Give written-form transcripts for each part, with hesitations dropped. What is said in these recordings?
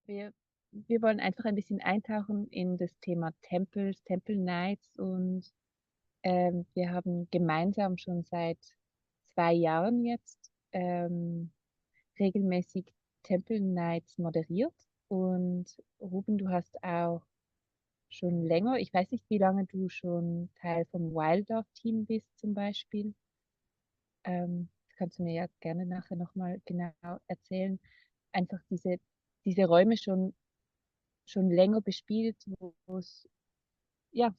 Wir wir wollen einfach ein bisschen eintauchen in das Thema Tempels, Temple Nights und, wir haben gemeinsam schon seit 2 Jahren jetzt, regelmäßig Temple Nights moderiert und Ruben, du hast auch schon länger ich weiß nicht, wie lange du schon Teil vom Wildorf-Team bist zum Beispiel. Das kannst du mir ja gerne nachher noch mal genau erzählen. Einfach diese Räume schon länger bespielt, wo's ja,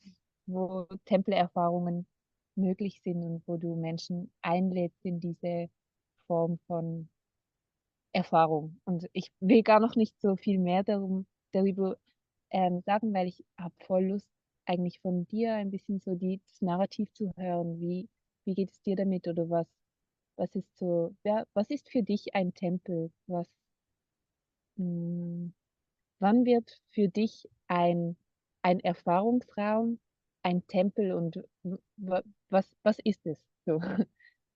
wo Tempelerfahrungen möglich sind und wo du Menschen einlädst in diese Form von Erfahrung. Und ich will gar noch nicht so viel mehr darüber, sagen, weil ich habe voll Lust, eigentlich von dir ein bisschen so das Narrativ zu hören. Wie geht es dir damit oder was ist so ja, was ist für dich ein Tempel? Hm Wann wird für dich ein Erfahrungsraum ein Tempel und w wa was ist es so?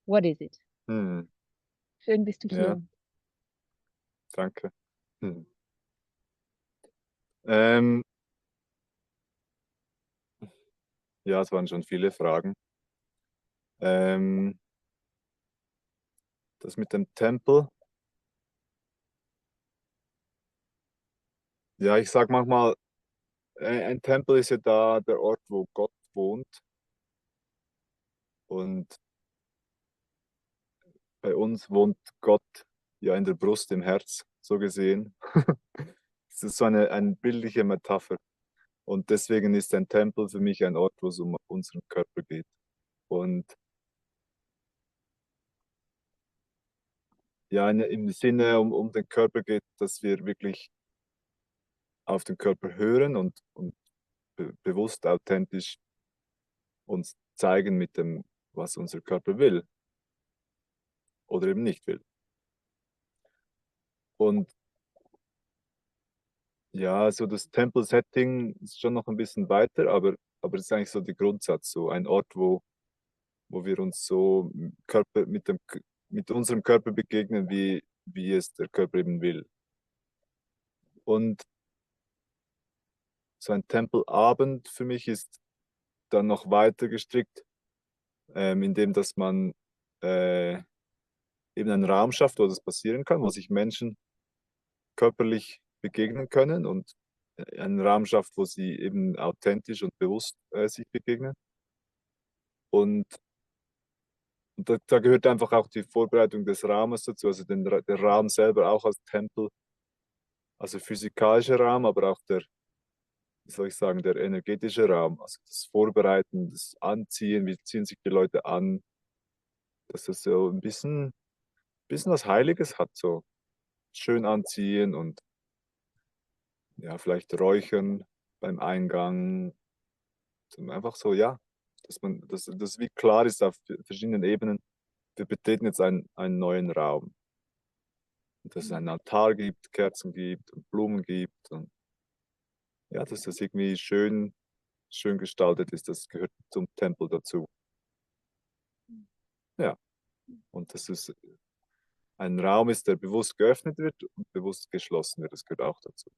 What is it? Mhm. Schön bist du Ja, hier. danke. Mhm. Ähm, ja, es waren schon viele Fragen. Ähm, Das mit dem Tempel, ja, ich sage manchmal, ein Tempel ist ja da der Ort, wo Gott wohnt. Und bei uns wohnt Gott ja in der Brust, im Herz, so gesehen. Es ist so eine bildliche Metapher. Und deswegen ist ein Tempel für mich ein Ort, wo es um unseren Körper geht. Und ja, im Sinne um den Körper geht, dass wir wirklich auf den Körper hören und bewusst, authentisch uns zeigen mit dem, was unser Körper will oder eben nicht will. Und ja, so das Tempel-Setting ist schon noch ein bisschen weiter, aber es ist eigentlich so der Grundsatz, so ein Ort, wo wir uns so Körper, mit unserem Körper begegnen, wie es der Körper eben will. Und so ein Tempelabend für mich ist dann noch weiter gestrickt, indem dass man äh, eben einen Raum schafft, wo das passieren kann, wo sich Menschen körperlich begegnen können und einen Rahmen schafft, wo sie eben authentisch und bewusst sich begegnen. Und da gehört einfach auch die Vorbereitung des Raumes dazu, also der Raum selber auch als Tempel, also physikalischer Raum, aber auch wie soll ich sagen, der energetische Raum, also das Vorbereiten, das Anziehen, wie ziehen sich die Leute an, dass das so ein bisschen was Heiliges hat, so schön anziehen und ja, vielleicht räuchern beim Eingang. Einfach so, ja, dass das wie klar ist auf verschiedenen Ebenen. Wir betreten jetzt einen neuen Raum. Und dass es einen Altar gibt, Kerzen gibt und Blumen gibt. Und ja, dass das irgendwie schön gestaltet ist. Das gehört zum Tempel dazu. Ja, und dass es ein Raum ist, der bewusst geöffnet wird und bewusst geschlossen wird. Das gehört auch dazu.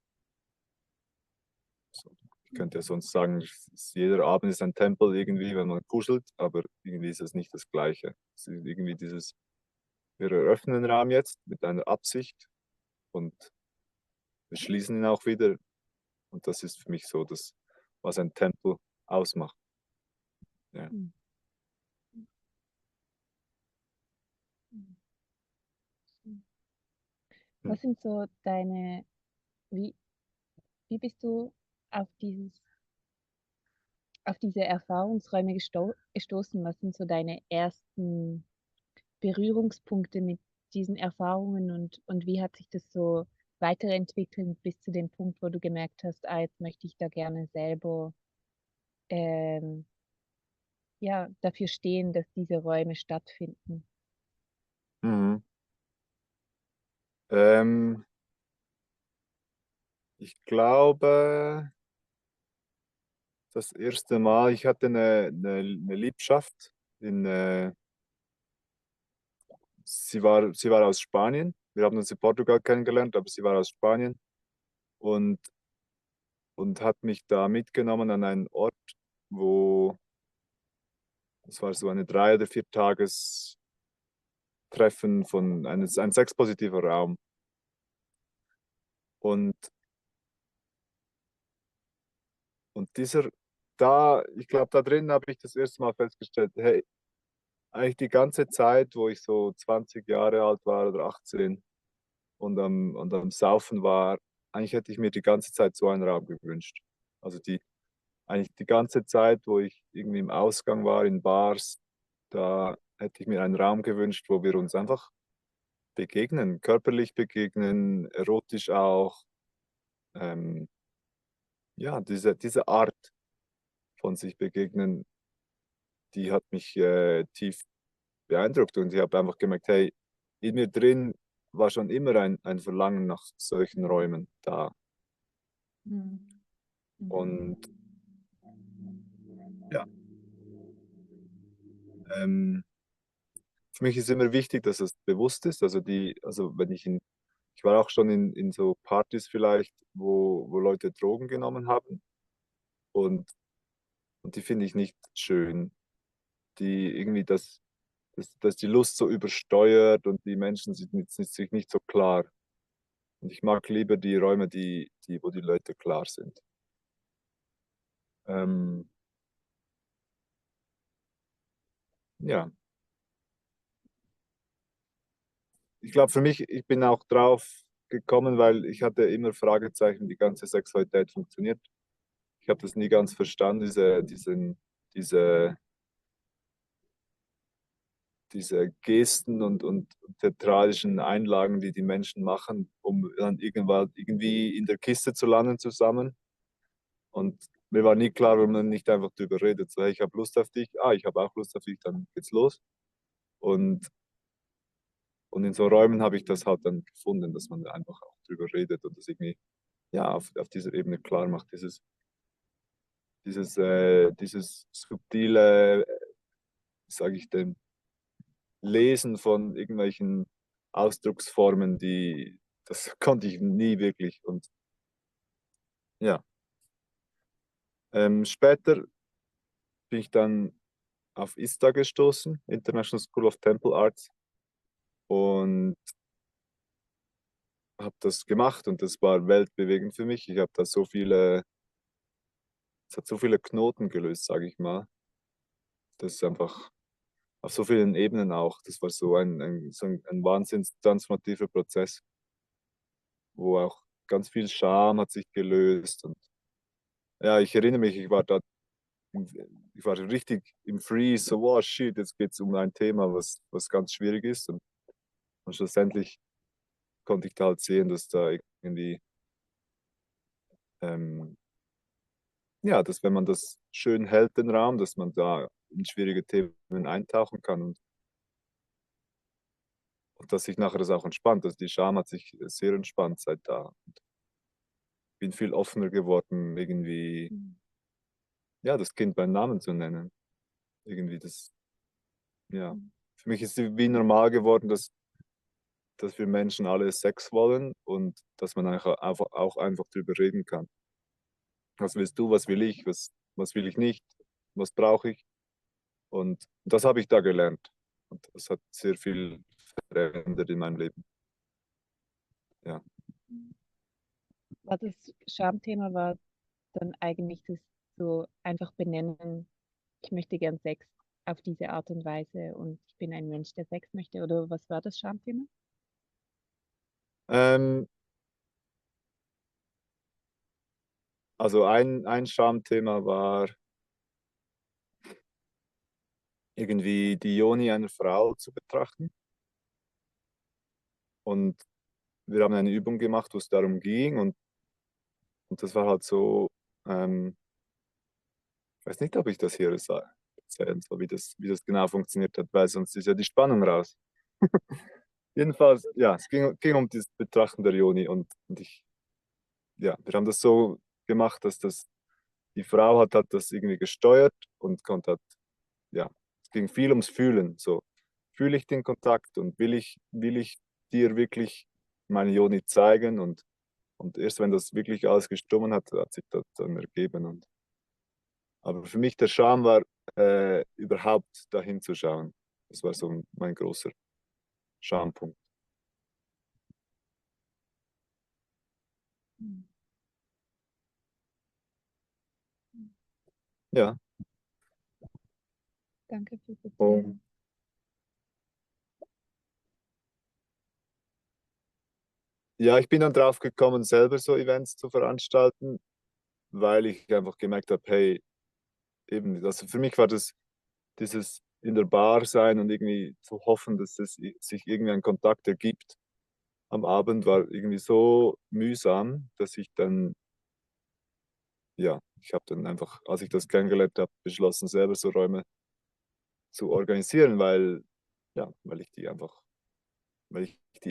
So. Ich könnte ja sonst sagen, jeder Abend ist ein Tempel irgendwie, wenn man kuschelt, aber irgendwie ist es nicht das Gleiche. Es ist irgendwie dieses, wir eröffnen den Raum jetzt mit einer Absicht und wir schließen ihn auch wieder. Und das ist für mich so das, was ein Tempel ausmacht. Ja. Mhm. Mhm. Mhm. Hm. Was sind so deine wie wie bist du auf diese Erfahrungsräume gestoßen? Was sind so deine ersten Berührungspunkte mit diesen Erfahrungen und wie hat sich das so weiterentwickelt bis zu dem Punkt, wo du gemerkt hast: „Ah, jetzt möchte ich da gerne selber, ähm, ja, dafür stehen, dass diese Räume stattfinden?“ Mhm. Ähm, Ich glaube, das erste Mal, ich hatte eine Liebschaft sie war aus Spanien. Wir haben uns in Portugal kennengelernt, aber sie war aus Spanien. und, und hat mich da mitgenommen an einen Ort, wo es war so eine 3 oder 4 Tages Treffen von ein sexpositiver Raum. Und, und ich glaube, da drin habe ich das erste Mal festgestellt, hey, eigentlich die ganze Zeit, wo ich so 20 Jahre alt war oder 18 und am Saufen war, eigentlich hätte ich mir die ganze Zeit so einen Raum gewünscht. Also eigentlich die ganze Zeit, wo ich irgendwie im Ausgang war, in Bars, da hätte ich mir einen Raum gewünscht, wo wir uns einfach begegnen, körperlich begegnen, erotisch auch. Ähm, ja, diese Art von sich begegnen, die hat mich tief beeindruckt und ich habe einfach gemerkt, hey, in mir drin war schon immer ein Verlangen nach solchen Räumen da. Mhm. Und Mhm. ja, ähm, für mich ist immer wichtig, dass es bewusst ist. Also wenn ich war auch schon in so Partys vielleicht, wo Leute Drogen genommen haben und, und die finde ich nicht schön. Die irgendwie dass die Lust so übersteuert und die Menschen sind sich nicht so klar. Und ich mag lieber die Räume, wo die Leute klar sind. Ähm, ja, ich glaube für mich, ich bin auch drauf gekommen, weil ich hatte immer Fragezeichen, wie die ganze Sexualität funktioniert. Ich habe das nie ganz verstanden, diese, diese Gesten und theatralischen Einlagen, die die Menschen machen, um dann irgendwann irgendwie in der Kiste zu landen zusammen. Und mir war nie klar, warum man nicht einfach drüber redet. So, hey, ich habe Lust auf dich, ich habe auch Lust auf dich, dann geht's los. Und, und in so Räumen habe ich das halt dann gefunden, dass man einfach auch drüber redet und das irgendwie ja, auf dieser Ebene klar macht. Dieses subtile, sage ich dem, Lesen von irgendwelchen Ausdrucksformen, das konnte ich nie wirklich. Und ja, später bin ich dann auf ISTA gestoßen, International School of Temple Arts, und habe das gemacht und das war weltbewegend für mich. Es hat so viele Knoten gelöst, sage ich mal. Das ist einfach auf so vielen Ebenen auch. Das war so ein wahnsinns transformativer Prozess, wo auch ganz viel Scham hat sich gelöst. Und ja, ich erinnere mich, ich war richtig im Freeze, so, wow, shit, jetzt geht es um ein Thema, was ganz schwierig ist. Und schlussendlich konnte ich da halt sehen, dass da irgendwie, ähm, ja, dass wenn man das schön hält, den Raum, dass man da in schwierige Themen eintauchen kann und dass sich nachher das auch entspannt. Also die Scham hat sich sehr entspannt seit da. Und bin viel offener geworden, irgendwie, Mhm. ja, das Kind beim Namen zu nennen. Irgendwie ja. Für mich ist es wie normal geworden, dass wir Menschen alle Sex wollen und dass man einfach auch einfach drüber reden kann. Was willst du, was will ich, was will ich nicht, was brauche ich? Und das habe ich da gelernt. Und das hat sehr viel verändert in meinem Leben. Ja. War das Schamthema war dann eigentlich das so einfach benennen, ich möchte gern Sex auf diese Art und Weise und ich bin ein Mensch, der Sex möchte, oder was war das Schamthema? Ähm, also ein Schamthema war irgendwie die Joni einer Frau zu betrachten. Und wir haben eine Übung gemacht, wo es darum ging. Und das war halt so, ähm, ich weiß nicht, ob ich das hier erzählen soll, wie das genau funktioniert hat, weil sonst ist ja die Spannung raus. Jedenfalls, ja, ging um das Betrachten der Joni ja, wir haben das so gemacht, die Frau hat das irgendwie gesteuert und ja, es ging viel ums Fühlen, so, fühle ich den Kontakt und will ich dir wirklich meine Joni zeigen Und erst wenn das wirklich alles gestummen hat, hat sich das dann ergeben. Aber für mich der Charme war, überhaupt dahin zu schauen. Das war so mein großer Charmepunkt. Mhm. Ja. Danke fürs Und Erzählen. ja, ich bin dann drauf gekommen, selber so Events zu veranstalten, weil ich einfach gemerkt habe, hey, eben, also für mich war das dieses in der Bar sein und irgendwie zu hoffen, dass es sich irgendwie ein Kontakt ergibt am Abend, war irgendwie so mühsam, dass ich dann, ja, ich habe dann einfach, als ich das kennengelernt habe, beschlossen, selber so Räume zu organisieren, weil, ja, weil ich die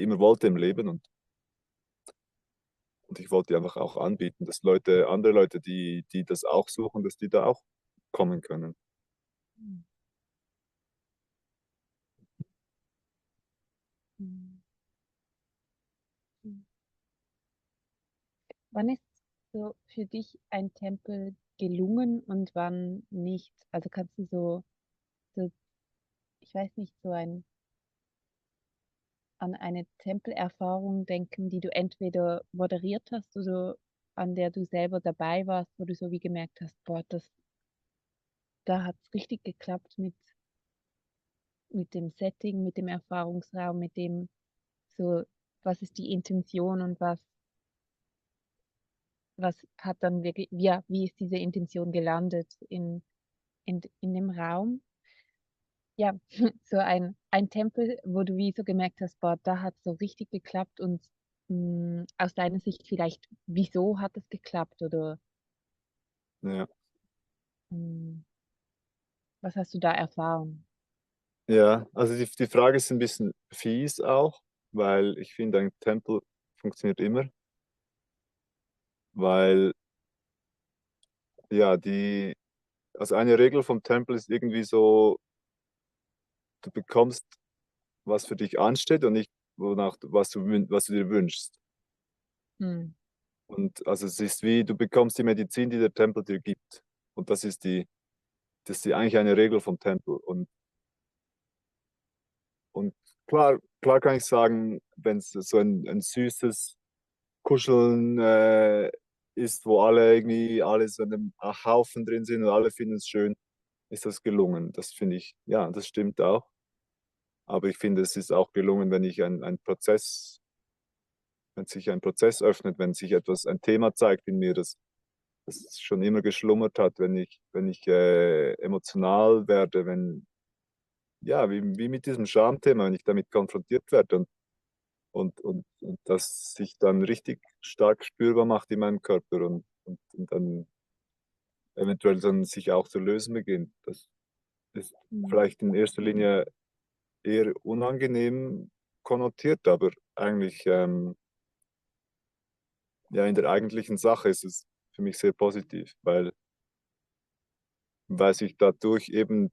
immer wollte im Leben und ich wollte die einfach auch anbieten, dass andere Leute, die das auch suchen, dass die da auch kommen können. Mhm. Mhm. Mhm. Wann ist so für dich ein Tempel gelungen und wann nicht? Also kannst du so ich weiß nicht, an eine Tempelerfahrung denken, die du entweder moderiert hast oder an der du selber dabei warst, wo du so wie gemerkt hast, boah, da hat es richtig geklappt mit dem Setting, mit dem Erfahrungsraum, mit dem so, was ist die Intention und was hat dann wirklich, ja, wie ist diese Intention gelandet in dem Raum? Ja, so ein Tempel, wo du wie so gemerkt hast, boah, da hat so richtig geklappt und aus deiner Sicht vielleicht, wieso hat es geklappt oder Ja, mh, was hast du da erfahren? ja, also die Frage ist ein bisschen fies auch, weil ich finde, ein Tempel funktioniert immer, weil ja, also eine Regel vom Tempel ist irgendwie so, du bekommst, was für dich ansteht und nicht, was du dir wünschst. Hm, Und also es ist wie, du bekommst die Medizin, die der Tempel dir gibt. Und das ist eigentlich eine Regel vom Tempel. Und klar kann ich sagen, wenn es so ein süßes Kuscheln ist, wo alle so in einem Haufen drin sind und alle finden es schön, ist das gelungen. Das finde ich, ja, das stimmt auch. Aber ich finde, es ist auch gelungen, wenn sich ein Prozess öffnet, wenn sich ein Thema zeigt in mir, das schon immer geschlummert hat, wenn ich emotional werde, ja, wie mit diesem Schamthema, wenn ich damit konfrontiert werde und das sich dann richtig stark spürbar macht in meinem Körper und dann eventuell dann sich auch zu lösen beginnt. Das ist hm, vielleicht in erster Linie eher unangenehm konnotiert, aber eigentlich ja in der eigentlichen Sache ist es für mich sehr positiv, weil sich dadurch eben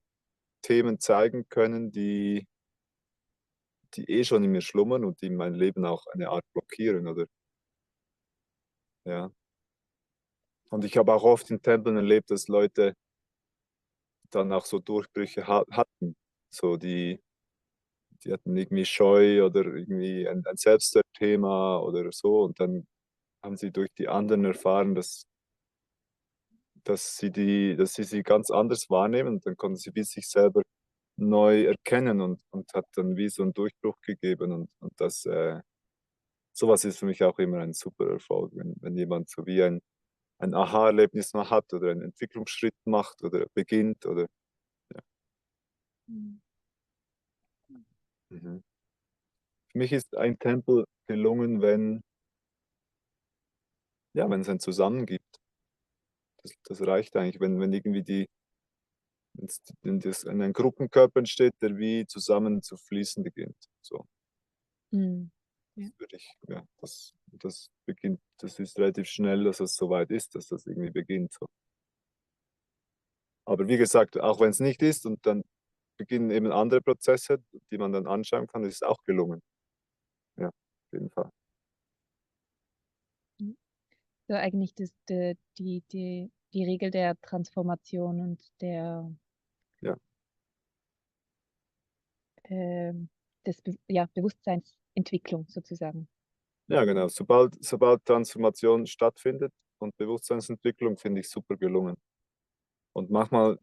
Themen zeigen können, die eh schon in mir schlummern und die mein Leben auch eine Art blockieren, oder ja. Und ich habe auch oft in Tempeln erlebt, dass Leute dann auch so Durchbrüche hatten. So die hatten irgendwie Scheu oder irgendwie ein Selbstwertthema oder so und dann haben sie durch die anderen erfahren, dass sie sie ganz anders wahrnehmen und dann konnten sie wie sich selber neu erkennen und hat dann wie so einen Durchbruch gegeben und sowas ist für mich auch immer ein super Erfolg, wenn jemand so wie ein Aha-Erlebnis mal hat oder einen Entwicklungsschritt macht oder beginnt oder ja. hm, Mhm. Für mich ist ein Tempel gelungen, wenn es ein Zusammen gibt. Das reicht eigentlich, wenn irgendwie wenn ein Gruppenkörper entsteht, der wie zusammen zu fließen beginnt. So, hm, ja, das würde ich, ja, das beginnt, das ist relativ schnell, dass es soweit ist, dass das irgendwie beginnt. So. Aber wie gesagt, auch wenn es nicht ist und dann beginnen eben andere Prozesse, die man dann anschauen kann, ist auch gelungen. Ja, auf jeden Fall. So eigentlich die Regel der Transformation und Ja, ähm, ja, Bewusstseinsentwicklung sozusagen. ja, genau. Sobald Transformation stattfindet und Bewusstseinsentwicklung, finde ich super gelungen. Und manchmal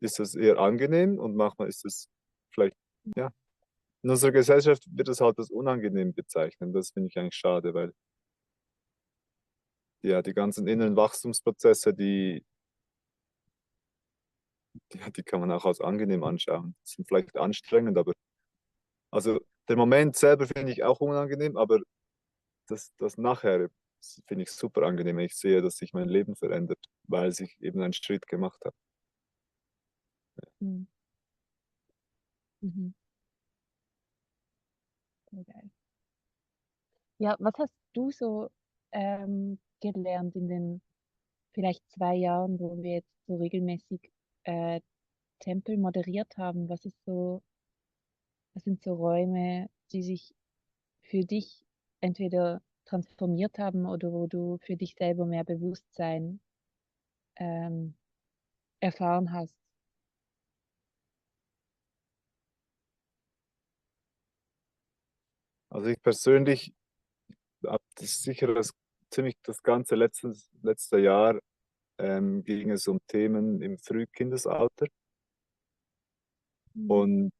ist es eher angenehm und manchmal ist es vielleicht, ja, in unserer Gesellschaft wird es halt als unangenehm bezeichnet. Das finde ich eigentlich schade, weil ja, die ganzen inneren Wachstumsprozesse, die kann man auch als angenehm anschauen. Die sind vielleicht anstrengend, aber also der Moment selber finde ich auch unangenehm, aber das nachher finde ich super angenehm. Ich sehe, dass sich mein Leben verändert, weil ich eben einen Schritt gemacht habe. Mhm. Mhm. Sehr geil. Ja, was hast du so gelernt in den vielleicht 2 Jahren, wo wir jetzt so regelmäßig äh, Tempel moderiert haben? Was sind so Räume, die sich für dich entweder transformiert haben oder wo du für dich selber mehr Bewusstsein ähm, erfahren hast? Also ich persönlich habe das sicher ziemlich das ganze letzte Jahr ging es um Themen im Frühkindesalter. Mhm. Und,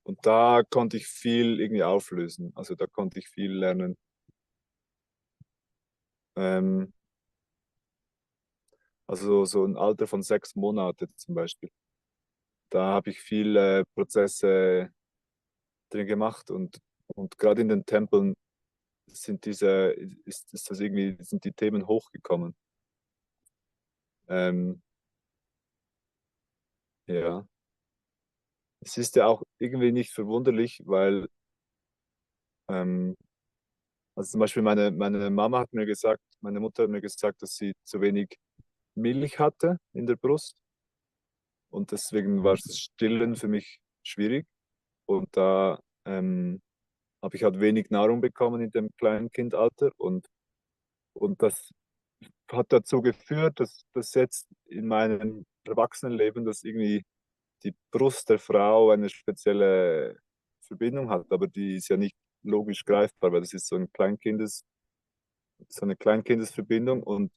und da konnte ich viel irgendwie auflösen. Also da konnte ich viel lernen. Ähm, also so ein Alter von 6 Monate zum Beispiel. Da habe ich viele Prozesse drin gemacht und gerade in den Tempeln ist das irgendwie, sind die Themen hochgekommen. Ähm, ja. Es ist ja auch irgendwie nicht verwunderlich, weil ähm, also zum Beispiel meine Mama hat mir gesagt, meine Mutter hat mir gesagt, dass sie zu wenig Milch hatte in der Brust und deswegen war das Stillen für mich schwierig und da habe ich halt wenig Nahrung bekommen in dem kleinen Kindalter und das hat dazu geführt, dass jetzt in meinem Erwachsenenleben, dass irgendwie die Brust der Frau eine spezielle Verbindung hat, aber die ist ja nicht logisch greifbar, weil das ist so eine Kleinkindesverbindung und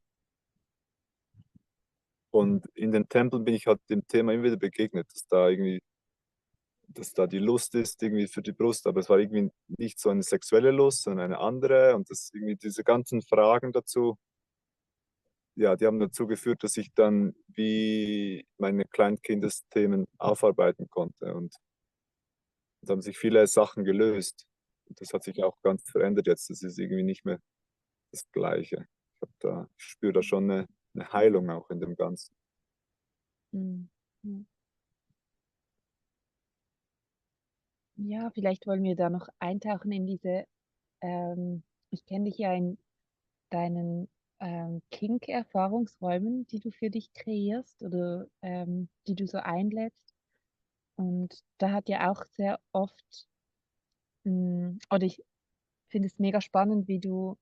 in den Tempeln bin ich halt dem Thema immer wieder begegnet, dass da die Lust ist irgendwie für die Brust, aber es war irgendwie nicht so eine sexuelle Lust, sondern eine andere und das irgendwie diese ganzen Fragen dazu, ja, die haben dazu geführt, dass ich dann wie meine Kleinkindesthemen aufarbeiten konnte und es haben sich viele Sachen gelöst. Und das hat sich auch ganz verändert jetzt. Das ist irgendwie nicht mehr das Gleiche. Ich spüre da schon eine Heilung auch in dem Ganzen. Mhm. Mhm. Ja, vielleicht wollen wir da noch eintauchen in ich kenne dich ja in deinen Kink-Erfahrungsräumen, die du für dich kreierst oder die du so einlädst. Und da hat ja auch sehr oft, oder ich finde es mega spannend, wie du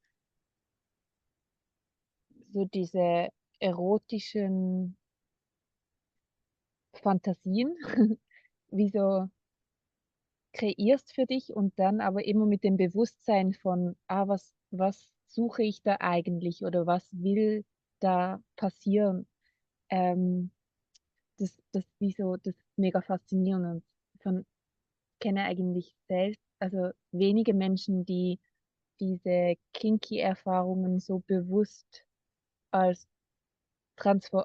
so diese erotischen Fantasien, wie so kreierst für dich und dann aber immer mit dem Bewusstsein von, was suche ich da eigentlich oder was will da passieren. Ähm, das ist mega faszinierend und von kenne eigentlich selbst, also wenige Menschen, die diese kinky-Erfahrungen so bewusst als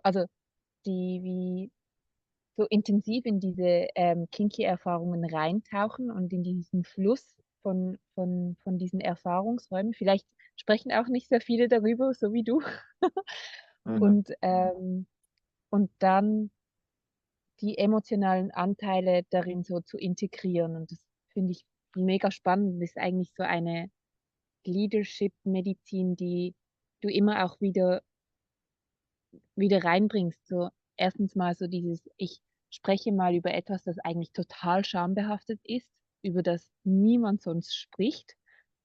also die wie so intensiv in diese kinky-Erfahrungen reintauchen und in diesen Fluss von diesen Erfahrungsräumen. Vielleicht sprechen auch nicht sehr viele darüber, so wie du. Mhm. Und, und dann die emotionalen Anteile darin so zu integrieren. Und das finde ich mega spannend. Das ist eigentlich so eine Leadership-Medizin, die du immer auch wieder reinbringst. So erstens mal so ich spreche mal über etwas, das eigentlich total schambehaftet ist, über das niemand sonst spricht.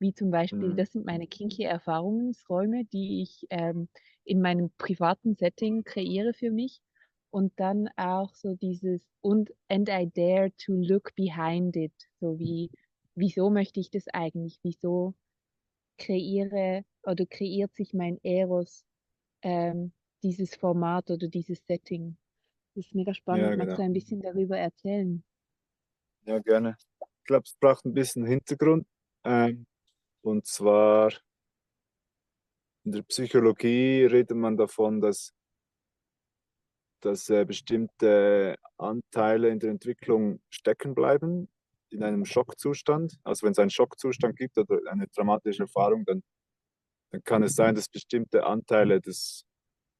wie zum Beispiel, Mhm. das sind meine kinky Erfahrungsräume, die ich in meinem privaten Setting kreiere für mich. Und dann auch so dieses and I dare to look behind it, so wie, wieso möchte ich das eigentlich? Wieso kreiert sich mein Eros ähm, dieses Format oder dieses Setting? Das ist mega spannend. Ja, Magst du genau. ein bisschen darüber erzählen? Ja, gerne. Ich glaube, es braucht ein bisschen Hintergrund. Ähm, und zwar in der Psychologie redet man davon, dass bestimmte Anteile in der Entwicklung stecken bleiben in einem Schockzustand. Also wenn es einen Schockzustand gibt oder eine dramatische Erfahrung, dann kann es sein, dass bestimmte Anteile des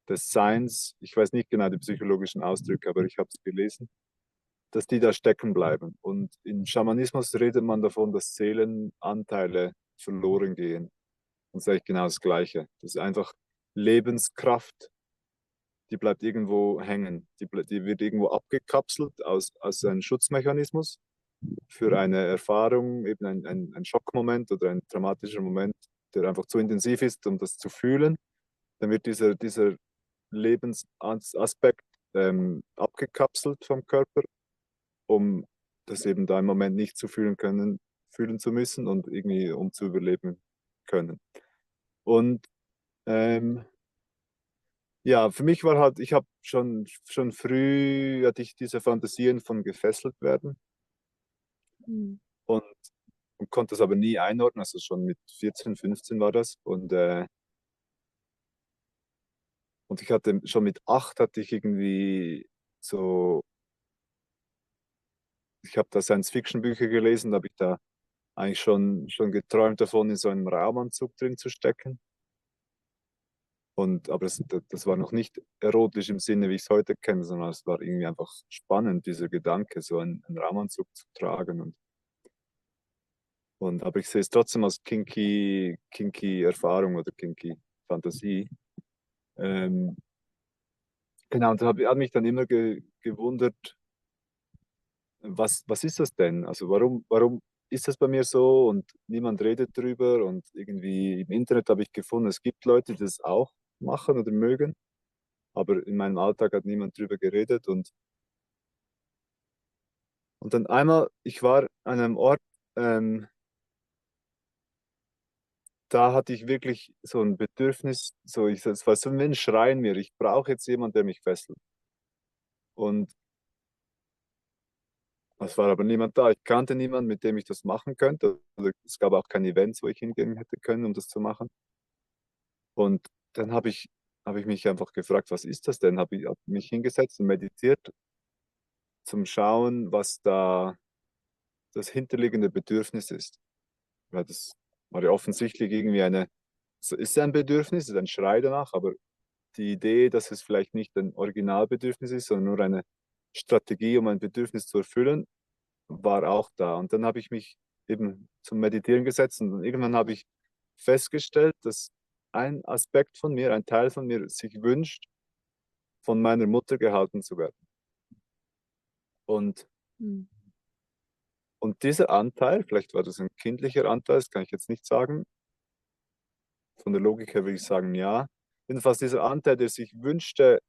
Seins, ich weiß nicht genau die psychologischen Ausdrücke, aber ich habe es gelesen, dass die da stecken bleiben. Und im Schamanismus redet man davon, dass Seelenanteile verloren gehen. Und das ist eigentlich genau das Gleiche. Das ist einfach Lebenskraft, die bleibt irgendwo hängen. Die wird irgendwo abgekapselt aus einem Schutzmechanismus für eine Erfahrung, eben ein Schockmoment oder ein dramatischer Moment, der einfach zu intensiv ist, um das zu fühlen. Dann wird dieser Lebensaspekt abgekapselt vom Körper, um das eben da im Moment nicht zu fühlen können, fühlen zu müssen und irgendwie um zu überleben können. Und ähm, ja, für mich war halt, ich habe schon früh, hatte ich diese Fantasien von gefesselt werden Hm. und, und konnte das aber nie einordnen, also schon mit 14, 15 war das und ich hatte schon mit 8 hatte ich irgendwie so, ich habe da Science-Fiction-Bücher gelesen, da habe ich da eigentlich schon geträumt davon, in so einem Raumanzug drin zu stecken. Aber das war noch nicht erotisch im Sinne, wie ich es heute kenne, sondern es war irgendwie einfach spannend, dieser Gedanke, so einen Raumanzug zu tragen. Aber ich sehe es trotzdem als kinky Erfahrung oder kinky Fantasie. Ähm, genau, und hat mich dann immer gewundert, was ist das denn? Also warum ist das bei mir so und niemand redet drüber und irgendwie im Internet habe ich gefunden, es gibt Leute, die das auch machen oder mögen, aber in meinem Alltag hat niemand drüber geredet und dann einmal, ich war an einem Ort, ähm, da hatte ich wirklich so ein Bedürfnis, es war so wie ein Schrei in mir, ich brauche jetzt jemanden, der mich fesselt. Und es war aber niemand da. Ich kannte niemanden, mit dem ich das machen könnte. Also es gab auch keine Events, wo ich hingehen hätte können, um das zu machen. Und dann hab ich mich einfach gefragt, was ist das denn? Hab mich hingesetzt und meditiert, zum Schauen, was da das hinterliegende Bedürfnis ist. Weil das war ja offensichtlich irgendwie es ist ein Bedürfnis, es ist ein Schrei danach, aber die Idee, dass es vielleicht nicht ein Originalbedürfnis ist, sondern nur eine Strategie, um ein Bedürfnis zu erfüllen, war auch da. Und dann habe ich mich eben zum Meditieren gesetzt und irgendwann habe ich festgestellt, dass ein Aspekt von mir, ein Teil von mir sich wünscht, von meiner Mutter gehalten zu werden. Und, Hm. und dieser Anteil, vielleicht war das ein kindlicher Anteil, das kann ich jetzt nicht sagen, von der Logik her würde ich sagen, ja. Jedenfalls dieser Anteil, der sich wünschte,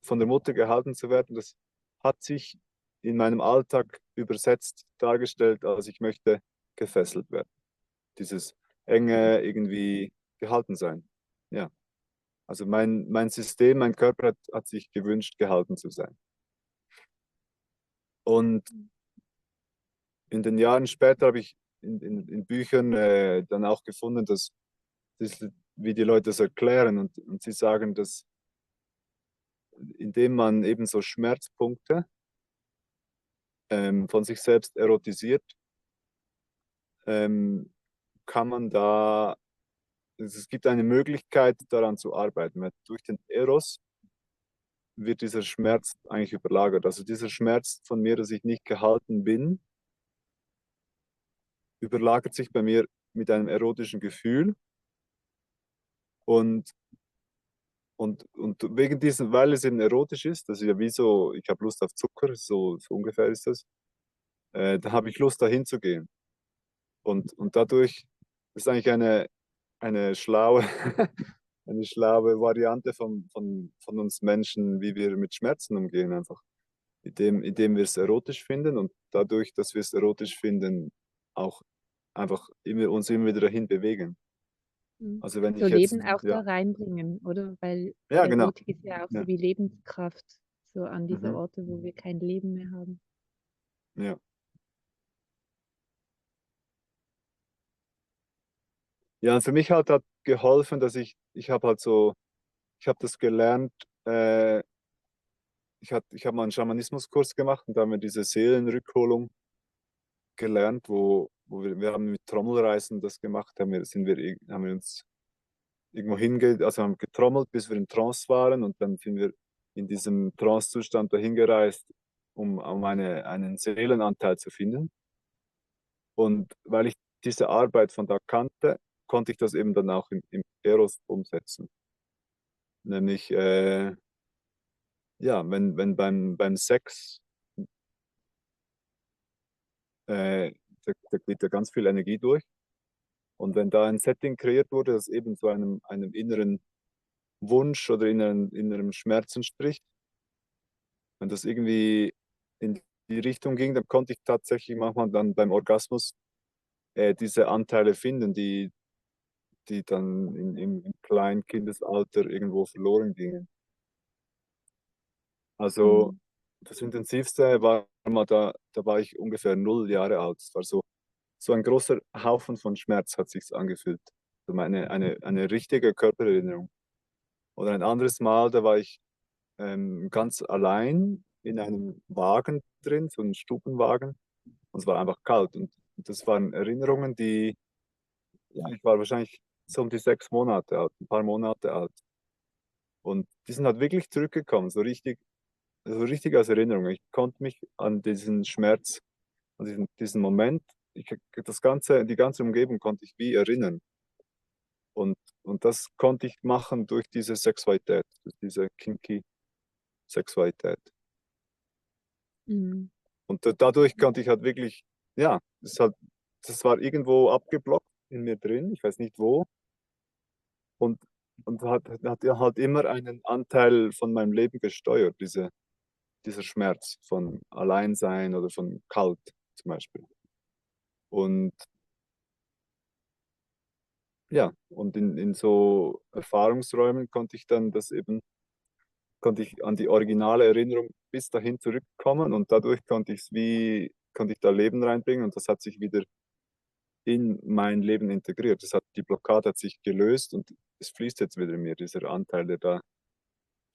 von der Mutter gehalten zu werden, das hat sich in meinem Alltag übersetzt dargestellt, als ich möchte gefesselt werden. Dieses enge irgendwie gehalten sein. Ja, also mein System, mein Körper hat sich gewünscht, gehalten zu sein. Und in den Jahren später habe ich in Büchern dann auch gefunden, wie die Leute das erklären und sie sagen, dass indem man eben so Schmerzpunkte von sich selbst erotisiert, ähm, kann man da, es gibt eine Möglichkeit daran zu arbeiten. Weil durch den Eros wird dieser Schmerz eigentlich überlagert. Also dieser Schmerz von mir, dass ich nicht gehalten bin, überlagert sich bei mir mit einem erotischen Gefühl und, und wegen diesem, weil es eben erotisch ist, das ist ja wie so, ich habe Lust auf Zucker, so ungefähr ist das, da habe ich Lust dahin zu gehen. Und dadurch das ist eigentlich eine schlaue, eine schlaue Variante von uns Menschen, wie wir mit Schmerzen umgehen, einfach. Indem wir es erotisch finden und dadurch, dass wir es erotisch finden, auch einfach uns immer wieder dahin bewegen. Mhm. Also wenn So ich jetzt, Leben auch da ja, reinbringen, oder? Weil ja, genau. Erotik ist ja auch Ja, so wie Lebenskraft, so an diese mhm, Orte, wo wir kein Leben mehr haben. ja. Ja, und für mich halt hat geholfen, dass ich habe halt so, ich habe das gelernt, ich hab mal einen Schamanismuskurs gemacht und da haben wir diese Seelenrückholung gelernt, wir haben mit Trommelreisen das gemacht, haben wir uns irgendwo also haben getrommelt, bis wir in Trance waren und dann sind wir in diesem Trance-Zustand dahin gereist, um einen Seelenanteil zu finden. Und weil ich diese Arbeit von da kannte, konnte ich das eben dann auch im Eros umsetzen. Nämlich, ja, wenn beim Sex, da geht ja ganz viel Energie durch. Und wenn da ein Setting kreiert wurde, das eben so einem inneren Wunsch oder inneren Schmerz entspricht, wenn das irgendwie in die Richtung ging, dann konnte ich tatsächlich manchmal dann beim Orgasmus diese Anteile finden, die dann im kleinen Kindesalter irgendwo verloren gingen. Also Mhm. das Intensivste war mal da war ich ungefähr 0 Jahre alt. Es war so ein großer Haufen von Schmerz hat sich angefühlt. So eine richtige Körpererinnerung. Oder ein anderes Mal, da war ich ganz allein in einem Wagen drin, so einem Stubenwagen. Und es war einfach kalt. Und das waren Erinnerungen, ja, ich war wahrscheinlich so um die 6 Monate alt, ein paar Monate alt. Und die sind halt wirklich zurückgekommen, so richtig als Erinnerung. Ich konnte mich an diesen Schmerz, an diesen Moment, die ganze Umgebung konnte ich wie erinnern. Und das konnte ich machen durch diese Sexualität, durch diese kinky Sexualität. Mhm. Und dadurch konnte ich halt wirklich, ja, das war irgendwo abgeblockt in mir drin, ich weiß nicht wo, und, und hat ja halt immer einen Anteil von meinem Leben gesteuert, dieser Schmerz von Alleinsein oder von Kalt zum Beispiel. Und ja, und in so Erfahrungsräumen konnte ich an die originale Erinnerung bis dahin zurückkommen und dadurch konnte ich da Leben reinbringen und das hat sich wieder in mein Leben integriert. Die Blockade hat sich gelöst und es fließt jetzt wieder in mir, dieser Anteil, der da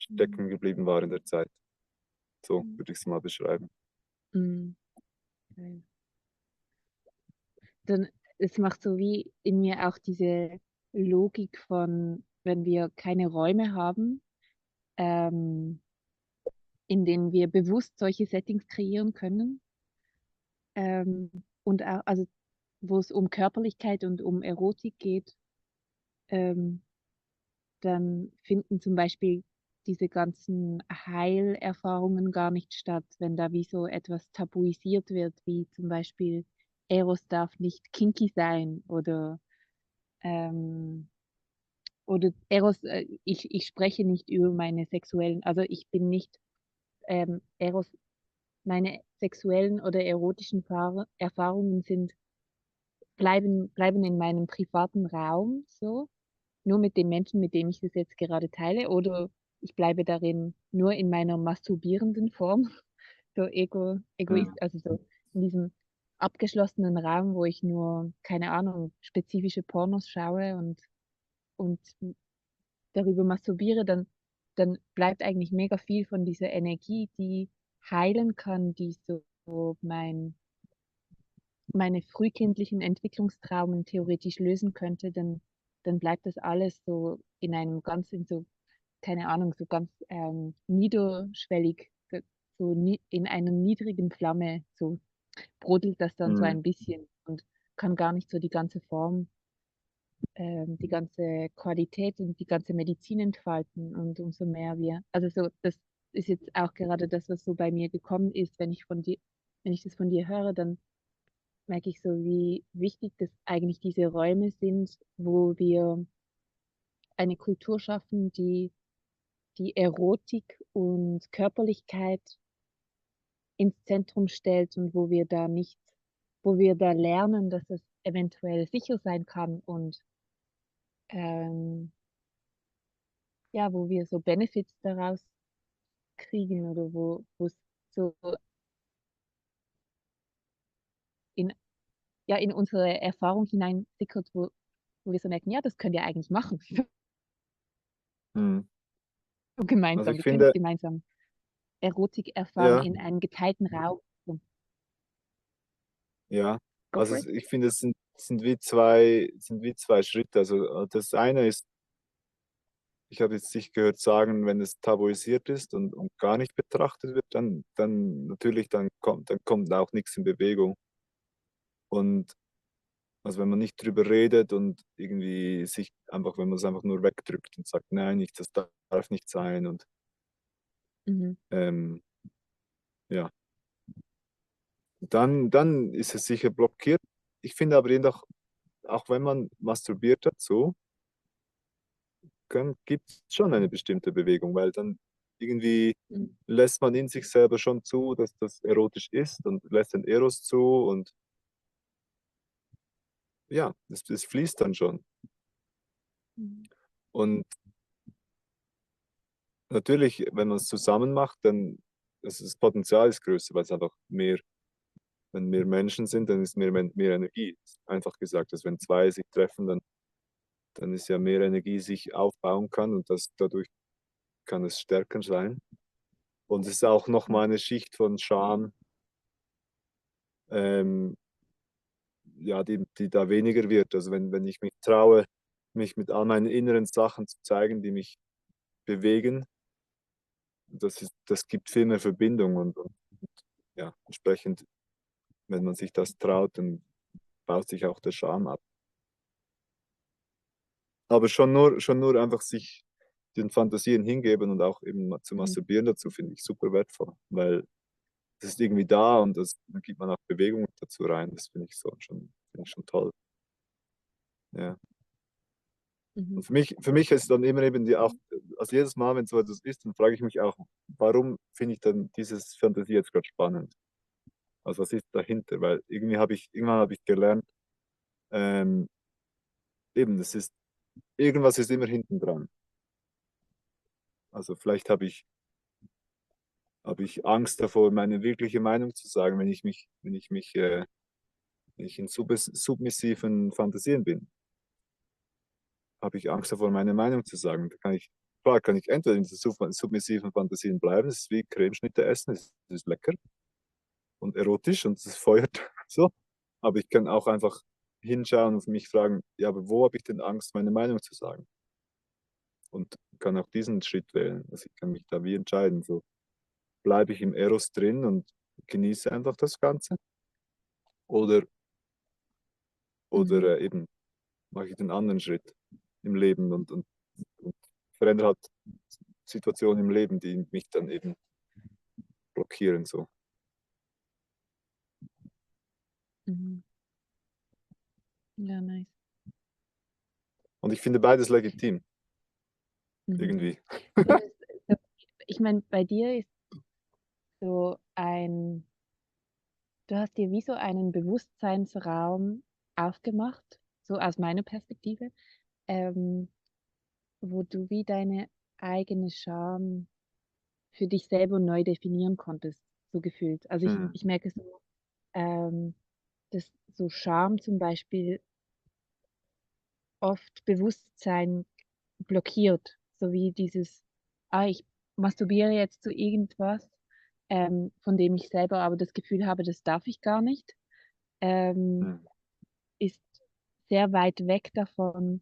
Mhm. stecken geblieben war in der Zeit. So würde ich es mal beschreiben. Mhm. Geil. Dann, es macht so wie in mir auch diese Logik von, wenn wir keine Räume haben, ähm, in denen wir bewusst solche Settings kreieren können, und auch, also wo es um Körperlichkeit und um Erotik geht, ähm, dann finden zum Beispiel diese ganzen Heilerfahrungen gar nicht statt, wenn da wie so etwas tabuisiert wird, wie zum Beispiel Eros darf nicht kinky sein ähm, oder Eros, ich spreche nicht über meine sexuellen, also ich bin nicht Eros, meine sexuellen oder erotischen Erfahrungen bleiben in meinem privaten Raum so, nur mit dem Menschen, mit dem ich das jetzt gerade teile, oder ich bleibe darin nur in meiner masturbierenden Form, so Mhm. egoist, also so in diesem abgeschlossenen Raum, wo ich nur, keine Ahnung, spezifische Pornos schaue und darüber masturbiere, dann bleibt eigentlich mega viel von dieser Energie, die heilen kann, die so meine frühkindlichen Entwicklungstraumen theoretisch lösen könnte, dann bleibt das alles so in einem ganz, in so, keine Ahnung, so ganz niederschwellig, so in einer niedrigen Flamme, so brodelt das dann so Mhm. ein bisschen und kann gar nicht so die ganze Form, die ganze Qualität und die ganze Medizin entfalten. Und umso mehr wir, also so, das ist jetzt auch gerade das, was so bei mir gekommen ist, wenn ich das von dir höre, dann merke ich so, wie wichtig das eigentlich diese Räume sind, wo wir eine Kultur schaffen, die die Erotik und Körperlichkeit ins Zentrum stellt und wo wir da lernen, dass es eventuell sicher sein kann und ähm, ja, wo wir so Benefits daraus kriegen oder wo es so in, ja, in unsere Erfahrung hineinsickert, wo wir so merken, ja, das könnt ihr eigentlich machen. Hm. So Also gemeinsam, ich wir können es finde, gemeinsam Erotik erfahren ja, in einem geteilten Raum. So, ja. go for it. Ich finde, es sind wie zwei Schritte. Also das eine ist, ich habe jetzt dich gehört sagen, wenn es tabuisiert ist und gar nicht betrachtet wird, dann natürlich, dann kommt auch nichts in Bewegung. Und also wenn man nicht drüber redet und irgendwie sich einfach, wenn man es einfach nur wegdrückt und sagt, nein, nicht, das darf nicht sein und Mhm. ähm, ja, dann ist es sicher blockiert. Ich finde aber jedoch, auch wenn man masturbiert dazu, gibt es schon eine bestimmte Bewegung, weil dann irgendwie Mhm. lässt man in sich selber schon zu, dass das erotisch ist und lässt den Eros zu und ja, es fließt dann schon. Mhm. Und natürlich, wenn man es zusammen macht, dann das Potenzial ist größer, weil es einfach mehr, wenn mehr Menschen sind, dann ist mehr Energie. Einfach gesagt, dass wenn zwei sich treffen, dann ist ja mehr Energie sich aufbauen kann und dadurch kann es stärker sein. Und es ist auch nochmal eine Schicht von Scham, ähm, ja, die da weniger wird. Also wenn ich mich traue, mich mit all meinen inneren Sachen zu zeigen, die mich bewegen, das gibt viel mehr Verbindung und ja, entsprechend, wenn man sich das traut, dann baut sich auch der Scham ab. Aber schon nur einfach sich den Fantasien hingeben und auch eben mal zu Mhm. masturbieren dazu, finde ich super wertvoll, weil das ist irgendwie da und dann gibt man auch Bewegung dazu rein. Das finde ich schon toll. Ja. Mhm. Und für mich ist dann immer eben also jedes Mal, wenn so etwas ist, dann frage ich mich auch, warum finde ich dann dieses Fantasie jetzt gerade spannend? Also was ist dahinter? Weil irgendwann habe ich gelernt, ähm, eben, irgendwas ist immer hinten dran. Also vielleicht habe ich Angst davor, meine wirkliche Meinung zu sagen, wenn ich in submissiven Fantasien bin, habe ich Angst davor, meine Meinung zu sagen. Klar kann ich entweder in diesen submissiven Fantasien bleiben, das ist wie Cremeschnitte essen, das ist lecker und erotisch und es feuert so. Aber ich kann auch einfach hinschauen und mich fragen, ja, aber wo habe ich denn Angst, meine Meinung zu sagen? Und kann auch diesen Schritt wählen. Also ich kann mich da wie entscheiden. So bleibe ich im Eros drin und genieße einfach das Ganze oder, Mhm. eben mache ich den anderen Schritt im Leben und verändere halt Situationen im Leben, die mich dann eben blockieren. So. Mhm. Ja, nice. Und ich finde beides legitim, Mhm. irgendwie. Ja, ich meine, bei dir ist so du hast dir wie so einen Bewusstseinsraum aufgemacht, so aus meiner Perspektive, ähm, wo du wie deine eigene Scham für dich selber neu definieren konntest, so gefühlt. Also Hm. ich merke so, ähm, dass so Scham zum Beispiel oft Bewusstsein blockiert, so wie dieses, ich masturbiere jetzt zu irgendwas, von dem ich selber aber das Gefühl habe, das darf ich gar nicht, ähm, Hm. ist sehr weit weg davon,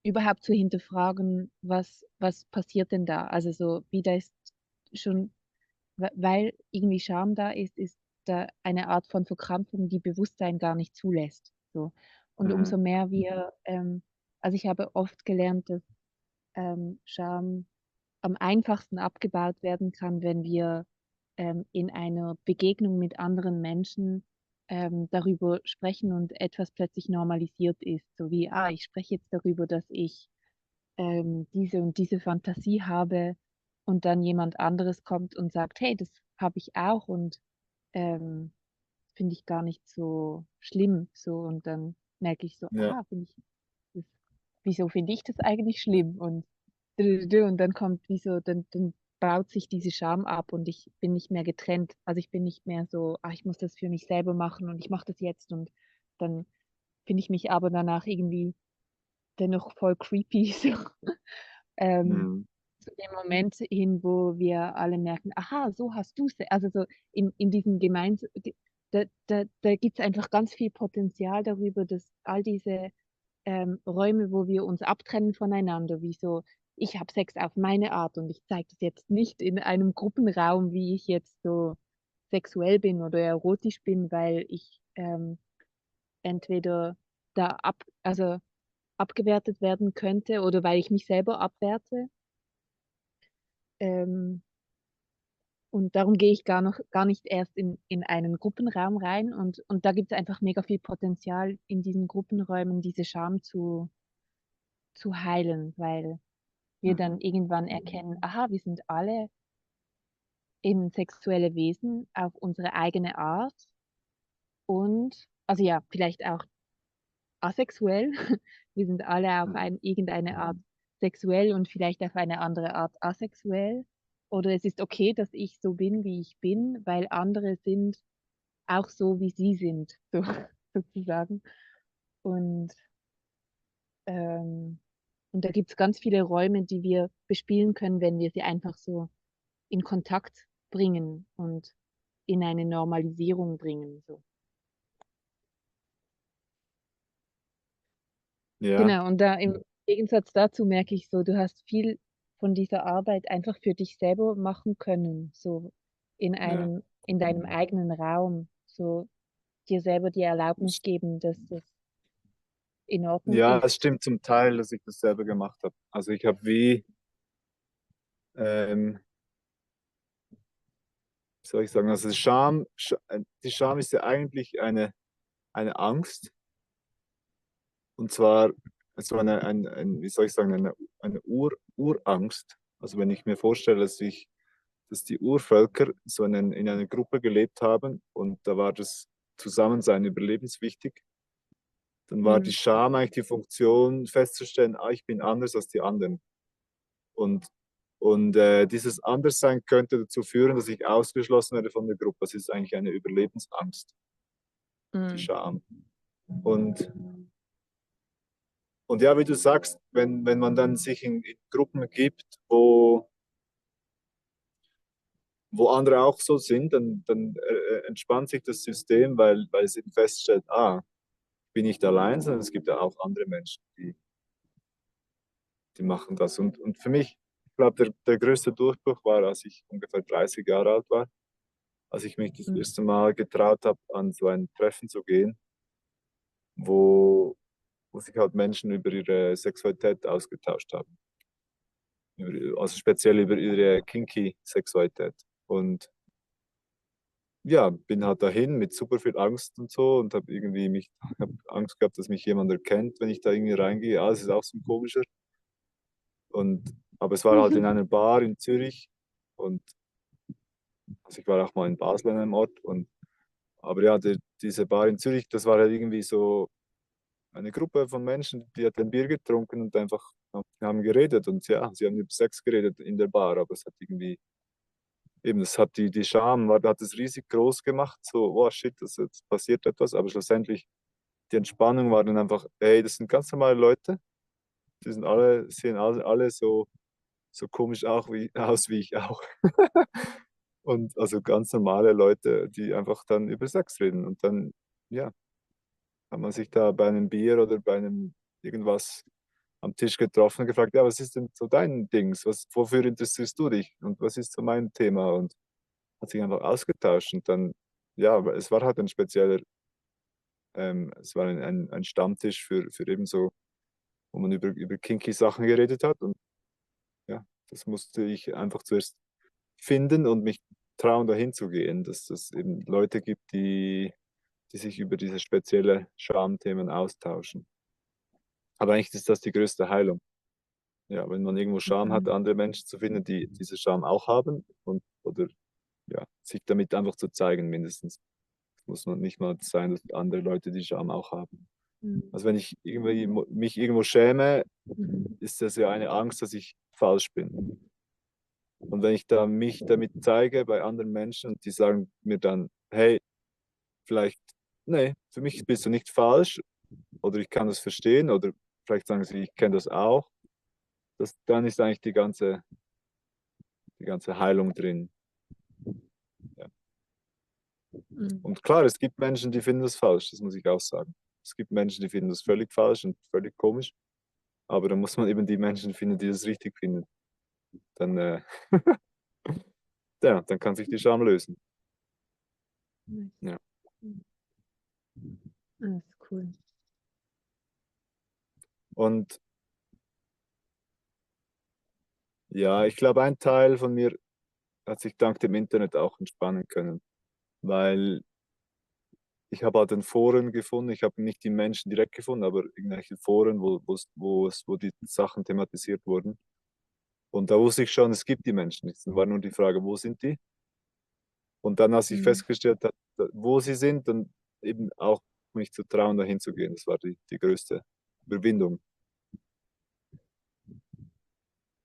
überhaupt zu hinterfragen, was passiert denn da? Also so, wie da ist schon, weil irgendwie Scham da ist da eine Art von Verkrampfung, die Bewusstsein gar nicht zulässt. So. Und Hm. umso mehr also ich habe oft gelernt, dass Scham am einfachsten abgebaut werden kann, wenn wir in einer Begegnung mit anderen Menschen darüber sprechen und etwas plötzlich normalisiert ist. So wie, ich spreche jetzt darüber, dass ich diese und diese Fantasie habe und dann jemand anderes kommt und sagt, hey, das habe ich auch und ähm, finde ich gar nicht so schlimm. So und dann merke ich so, Ja, finde ich das, wieso finde ich das eigentlich schlimm? Und dann kommt dann baut sich diese Scham ab und ich bin nicht mehr getrennt. Also ich bin nicht mehr so, ich muss das für mich selber machen und ich mache das jetzt und dann finde ich mich aber danach irgendwie dennoch voll creepy. So. Ähm, mhm. zu dem Moment hin, wo wir alle merken, aha, so hast du es. Also so in diesem da gibt es einfach ganz viel Potenzial darüber, dass all diese Räume, wo wir uns abtrennen voneinander, wie so, ich habe Sex auf meine Art und ich zeige das jetzt nicht in einem Gruppenraum, wie ich jetzt so sexuell bin oder erotisch bin, weil ich entweder also abgewertet werden könnte oder weil ich mich selber abwerte. Ähm, und darum gehe ich gar nicht erst in einen Gruppenraum rein. Und da gibt es einfach mega viel Potenzial in diesen Gruppenräumen, diese Scham zu heilen, weil wir dann Mhm. irgendwann erkennen, aha, wir sind alle eben sexuelle Wesen auf unsere eigene Art und, also ja, vielleicht auch asexuell. Wir sind alle auf irgendeine Art sexuell und vielleicht auf eine andere Art asexuell. Oder es ist okay, dass ich so bin, wie ich bin, weil andere sind auch so, wie sie sind, so, sozusagen. Und, ähm, und da gibt es ganz viele Räume, die wir bespielen können, wenn wir sie einfach so in Kontakt bringen und in eine Normalisierung bringen. So. Ja, Genau, und da im Gegensatz dazu merke ich so, du hast viel von dieser Arbeit einfach für dich selber machen können, so ja. in deinem eigenen Raum, so dir selber die Erlaubnis Es- geben, dass das in Ordnung Ja, es ist. stimmt zum Teil, dass ich das selber gemacht habe. Also ich habe wie soll ich sagen, also die Scham ist ja eigentlich eine Angst. Und zwar so wie soll ich sagen, eine Urangst. Also wenn ich mir vorstelle, dass die Urvölker so in einer Gruppe gelebt haben und da war das Zusammensein überlebenswichtig, dann war die Mhm. Scham eigentlich die Funktion festzustellen, ich bin anders als die anderen. Und, und dieses Anderssein könnte dazu führen, dass ich ausgeschlossen werde von der Gruppe. Das ist eigentlich eine Überlebensangst, die Mhm. Scham. Und Und ja, wie du sagst, wenn man dann sich in Gruppen gibt, wo andere auch so sind, dann entspannt sich das System, weil es eben feststellt, ich bin nicht allein, sondern es gibt ja auch andere Menschen, die machen das. Und für mich, ich glaube, der größte Durchbruch war, als ich ungefähr 30 Jahre alt war, als ich mich das Mhm. erste Mal getraut habe, an so ein Treffen zu gehen, wo sich halt Menschen über ihre Sexualität ausgetauscht haben. Also speziell über ihre kinky Sexualität. Und ja, bin halt dahin mit super viel Angst und so und hab Angst gehabt, dass mich jemand erkennt, wenn ich da irgendwie reingehe. Das ist auch so ein komischer. Aber es war halt in einer Bar in Zürich und also ich war auch mal in Basel an einem Ort aber ja, diese Bar in Zürich, das war halt irgendwie so eine Gruppe von Menschen, die hat ein Bier getrunken und einfach haben geredet und ja, sie haben über Sex geredet in der Bar, aber es hat irgendwie eben, das hat die Scham, hat es riesig groß gemacht, so, oh shit, jetzt passiert etwas, aber schlussendlich, die Entspannung war dann einfach, hey, das sind ganz normale Leute, sehen alle so komisch aus wie ich auch. Und also ganz normale Leute, die einfach dann über Sex reden. Und dann, ja, hat man sich da bei einem Bier oder bei einem irgendwas am Tisch getroffen und gefragt, ja, was ist denn so dein Dings? Wofür interessierst du dich? Und was ist so mein Thema? Und hat sich einfach ausgetauscht und dann, ja, aber es war halt ein spezieller, es war ein Stammtisch für eben so, wo man über kinky Sachen geredet hat und ja, das musste ich einfach zuerst finden und mich trauen, dahin zu gehen, dass es eben Leute gibt, die sich über diese spezielle Schamthemen austauschen. Aber eigentlich ist das die größte Heilung. Ja, wenn man irgendwo Scham hat, Mhm. andere Menschen zu finden, die diese Scham auch haben und oder ja, sich damit einfach zu zeigen, mindestens. Es muss man nicht mal sein, dass andere Leute die Scham auch haben. Mhm. Also wenn ich irgendwie mich irgendwo schäme, Mhm. ist das ja eine Angst, dass ich falsch bin. Und wenn ich da mich damit zeige bei anderen Menschen und die sagen mir dann, hey, vielleicht, nee, für mich bist du nicht falsch oder ich kann das verstehen oder vielleicht sagen sie, ich kenne das auch, dann ist eigentlich die ganze Heilung drin. Ja. Mhm. Und klar, es gibt Menschen, die finden das falsch, das muss ich auch sagen. Es gibt Menschen, die finden das völlig falsch und völlig komisch, aber dann muss man eben die Menschen finden, die das richtig finden. Dann, ja, dann kann sich die Scham lösen. Nice. Ja. Mhm. Das ist cool. Und ja, ich glaube, ein Teil von mir hat sich dank dem Internet auch entspannen können, weil ich habe halt in Foren gefunden, ich habe nicht die Menschen direkt gefunden, aber irgendwelche Foren, wo die Sachen thematisiert wurden. Und da wusste ich schon, es gibt die Menschen nicht. Es war nur die Frage, wo sind die? Und dann, als ich Mhm. festgestellt habe, wo sie sind, dann eben auch mich zu trauen, dahin zu gehen. Das war die größte Überwindung.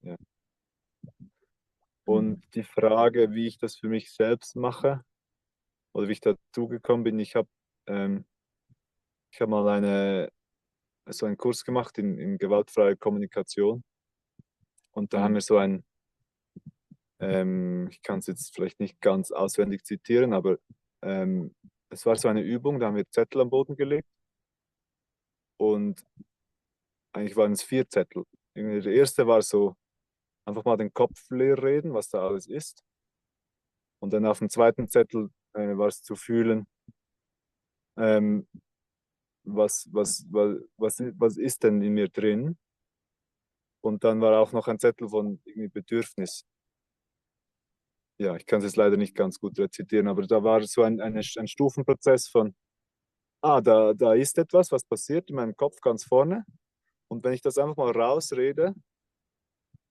Ja. Und Mhm. die Frage, wie ich das für mich selbst mache oder wie ich dazu gekommen bin, ähm, ich habe mal so einen Kurs gemacht in gewaltfreier Kommunikation und da haben Mhm. wir ich kann es jetzt vielleicht nicht ganz auswendig zitieren, aber ähm, es war so eine Übung, da haben wir Zettel am Boden gelegt und eigentlich waren es 4 Zettel. Irgendwie der erste war so, einfach mal den Kopf leer reden, was da alles ist. Und dann auf dem zweiten Zettel war es zu fühlen, ähm, was ist denn in mir drin? Und dann war auch noch ein Zettel von irgendwie Bedürfnis. Ja, ich kann es jetzt leider nicht ganz gut rezitieren, aber da war so ein Stufenprozess von, da ist etwas, was passiert in meinem Kopf ganz vorne. Und wenn ich das einfach mal rausrede,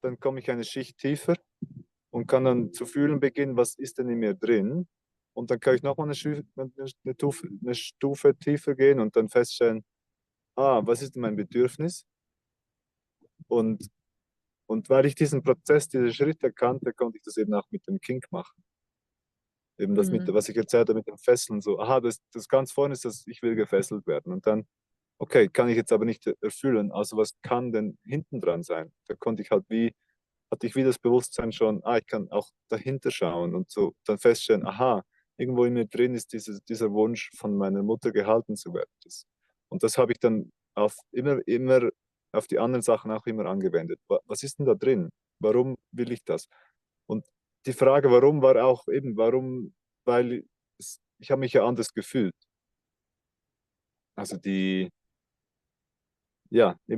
dann komme ich eine Schicht tiefer und kann dann zu fühlen beginnen, was ist denn in mir drin. Und dann kann ich nochmal eine Stufe tiefer gehen und dann feststellen, was ist denn mein Bedürfnis? Und, und weil ich diesen Prozess, diese Schritte kannte, konnte ich das eben auch mit dem Kink machen. Eben das mit, Mhm. was ich erzählt habe mit dem Fesseln, so, das ganz vorne ist, dass ich will gefesselt werden. Und dann, okay, kann ich jetzt aber nicht erfüllen. Also was kann denn hinten dran sein? Da hatte ich wie das Bewusstsein schon, ich kann auch dahinter schauen und so dann feststellen, irgendwo in mir drin ist dieser Wunsch von meiner Mutter gehalten zu werden. Und das habe ich dann immer auf die anderen Sachen auch immer angewendet. Was ist denn da drin? Warum will ich das? Und die Frage, warum, war auch eben, warum, weil ich habe mich ja anders gefühlt. Also eben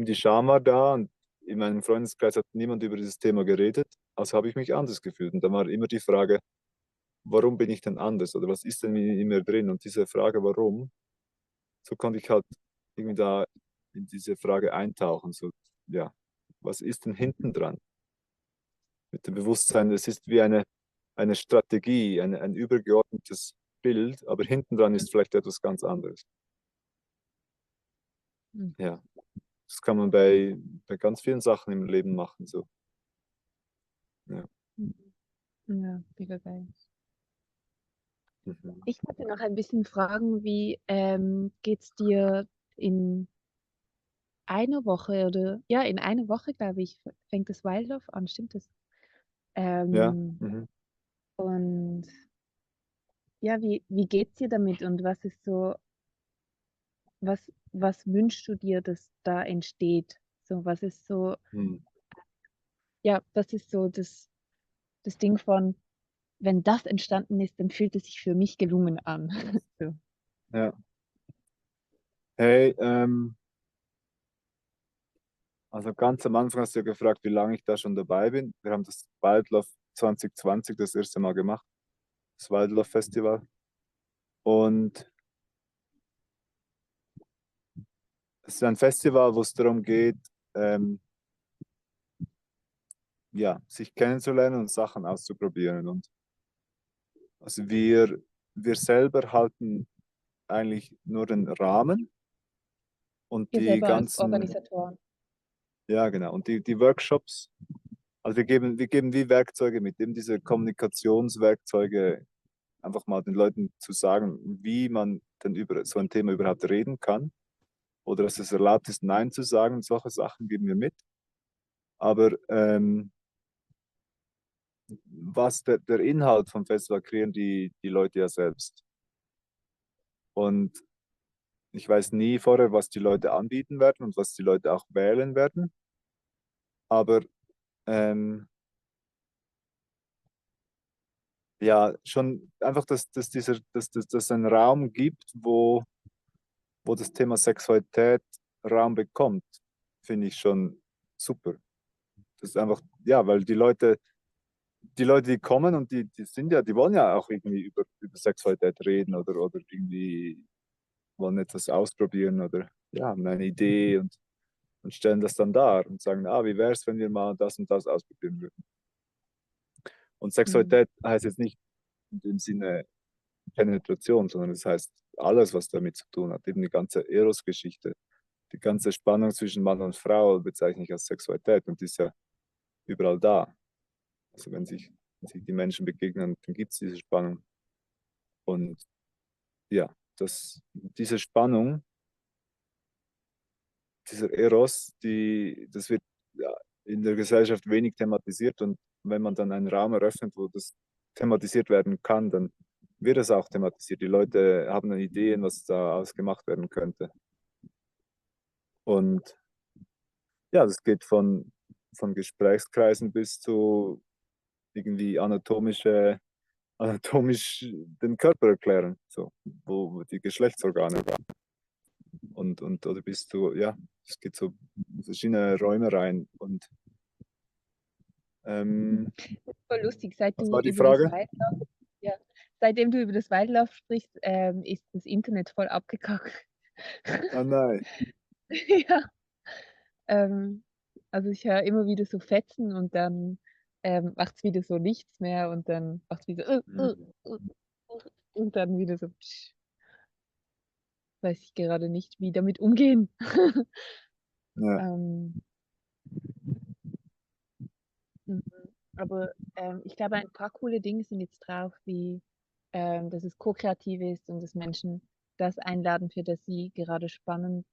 die Scham war da und in meinem Freundeskreis hat niemand über dieses Thema geredet, also habe ich mich anders gefühlt. Und dann war immer die Frage, warum bin ich denn anders oder was ist denn in mir drin? Und diese Frage, warum, so konnte ich halt irgendwie da in diese Frage eintauchen. So, ja, was ist denn hinten dran? Mit dem Bewusstsein, es ist wie eine Strategie, ein übergeordnetes Bild, aber hinten dran ist vielleicht etwas ganz anderes. Mhm. Ja, das kann man bei ganz vielen Sachen im Leben machen. So. Ja. Mhm. Ja, mega geil. Mhm. Ich wollte noch ein bisschen fragen, wie geht's dir in einer Woche oder ja, in einer Woche, glaube ich, fängt das Wildorf an, stimmt das? Ja. Ähm, Mhm. und ja, wie geht's dir damit und was ist so, was wünschst du dir, dass da entsteht? So, was ist so, Mhm. ja, was ist so das Ding von, wenn das entstanden ist, dann fühlt es sich für mich gelungen an. So. Ja. Hey, also ganz am Anfang hast du ja gefragt, wie lange ich da schon dabei bin. Wir haben das Wildlauf 2020 das erste Mal gemacht, das Wildlauf Festival. Und es ist ein Festival, wo es darum geht, ähm, ja, sich kennenzulernen und Sachen auszuprobieren. Und also wir selber halten eigentlich nur den Rahmen und Ihr die selber als ganzen, Organisatoren. ja genau, und die Workshops, also wir geben wie Werkzeuge mit, eben diese Kommunikationswerkzeuge, einfach mal den Leuten zu sagen, wie man denn über so ein Thema überhaupt reden kann oder dass es erlaubt ist, Nein zu sagen, solche Sachen geben wir mit. Aber was der Inhalt vom Festival kreieren die Leute ja selbst. Und ich weiß nie vorher, was die Leute anbieten werden und was die Leute auch wählen werden. Aber ähm, ja, schon einfach, dass es einen Raum gibt, wo das Thema Sexualität Raum bekommt, finde ich schon super. Das ist einfach, ja, weil die Leute, die kommen und die sind ja, die wollen ja auch irgendwie über Sexualität reden oder irgendwie wollen etwas ausprobieren oder ja, haben eine Idee und stellen das dann dar und sagen, wie wäre es, wenn wir mal das und das ausprobieren würden. Und Mhm. Sexualität heißt jetzt nicht in dem Sinne Penetration, sondern es heißt alles, was damit zu tun hat. Eben die ganze Eros-Geschichte, die ganze Spannung zwischen Mann und Frau bezeichne ich als Sexualität und die ist ja überall da. Also wenn sich die Menschen begegnen, dann gibt es diese Spannung. Und ja, diese Spannung, dieser Eros, das wird ja, in der Gesellschaft wenig thematisiert und wenn man dann einen Raum eröffnet, wo das thematisiert werden kann, dann wird es auch thematisiert. Die Leute haben dann Ideen, was da ausgemacht werden könnte. Und ja, das geht von Gesprächskreisen bis zu irgendwie anatomisch den Körper erklären, so, wo die Geschlechtsorgane oder bis zu, ja, es geht so in verschiedene Räume rein. Und ähm, Voll lustig, was war die Frage? Ja, seitdem du über das Wildlauf sprichst, ist das Internet voll abgekackt. Ah nein. Ja, ähm, also ich höre immer wieder so Fetzen und dann macht es wieder so nichts mehr und dann macht es wieder Hm. und dann wieder so, weiß ich gerade nicht, wie damit umgehen. Ja. Ähm, mhm. Aber ich glaube, ein paar coole Dinge sind jetzt drauf, wie dass es ko-kreativ ist und dass Menschen das einladen, dass sie gerade spannend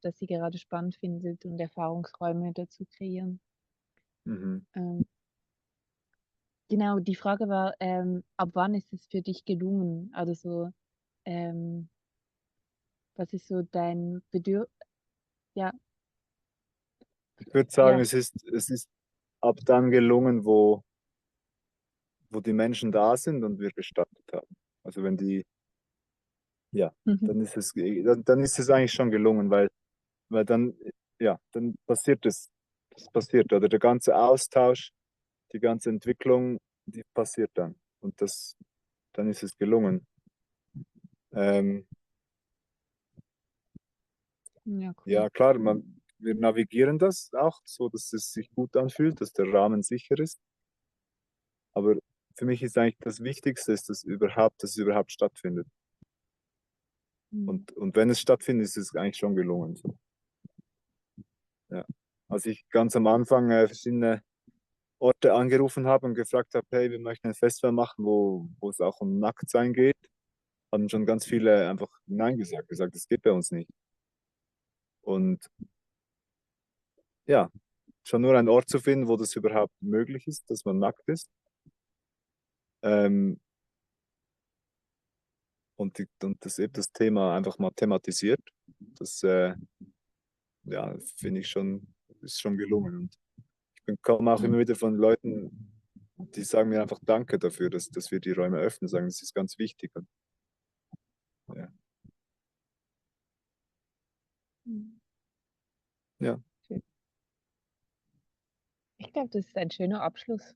findet und Erfahrungsräume dazu kreieren. Mhm. Ähm, genau, die Frage war, ab wann ist es für dich gelungen? Also so, ähm, was ist so dein Bedürfnis? Ja, Ich würde sagen, ja. es ist ab dann gelungen, wo die Menschen da sind und wir gestartet haben. Also wenn die, ja, Mhm. dann ist es eigentlich schon gelungen, weil dann, ja, dann passiert es. Das passiert. Oder der ganze Austausch, die ganze Entwicklung, die passiert dann. Und dann ist es gelungen. Ähm, Ja, cool. ja, klar, wir navigieren das auch so, dass es sich gut anfühlt, dass der Rahmen sicher ist. Aber für mich ist eigentlich das Wichtigste, dass es überhaupt stattfindet. Mhm. Und wenn es stattfindet, ist es eigentlich schon gelungen. So. Ja. Als ich ganz am Anfang verschiedene Orte angerufen habe und gefragt habe, hey, wir möchten ein Festival machen, wo es auch um Nacktsein geht, haben schon ganz viele einfach Nein gesagt, das geht bei uns nicht. Und ja, schon nur einen Ort zu finden, wo das überhaupt möglich ist, dass man nackt ist. Ähm, und das eben das Thema einfach mal thematisiert. Das ja, finde ich schon, ist schon gelungen. Und ich bekomme auch immer wieder von Leuten, die sagen mir einfach Danke dafür, dass wir die Räume öffnen, sagen, das ist ganz wichtig. Und, ja, Mhm. ja, Schön. Ich glaube, das ist ein schöner Abschluss.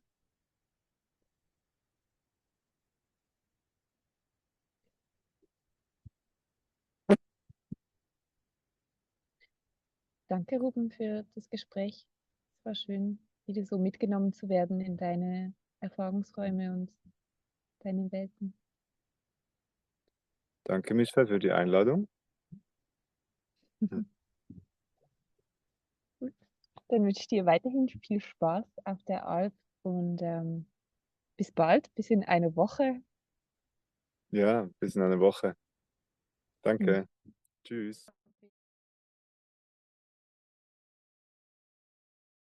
Danke, Ruben, für das Gespräch. Es war schön, wieder so mitgenommen zu werden in deine Erfahrungsräume und deine Welten. Danke, Michael, für die Einladung. Gut. Dann wünsche ich dir weiterhin viel Spaß auf der Alp und bis bald, bis in eine Woche. Ja, bis in einer Woche. Danke. Tschüss.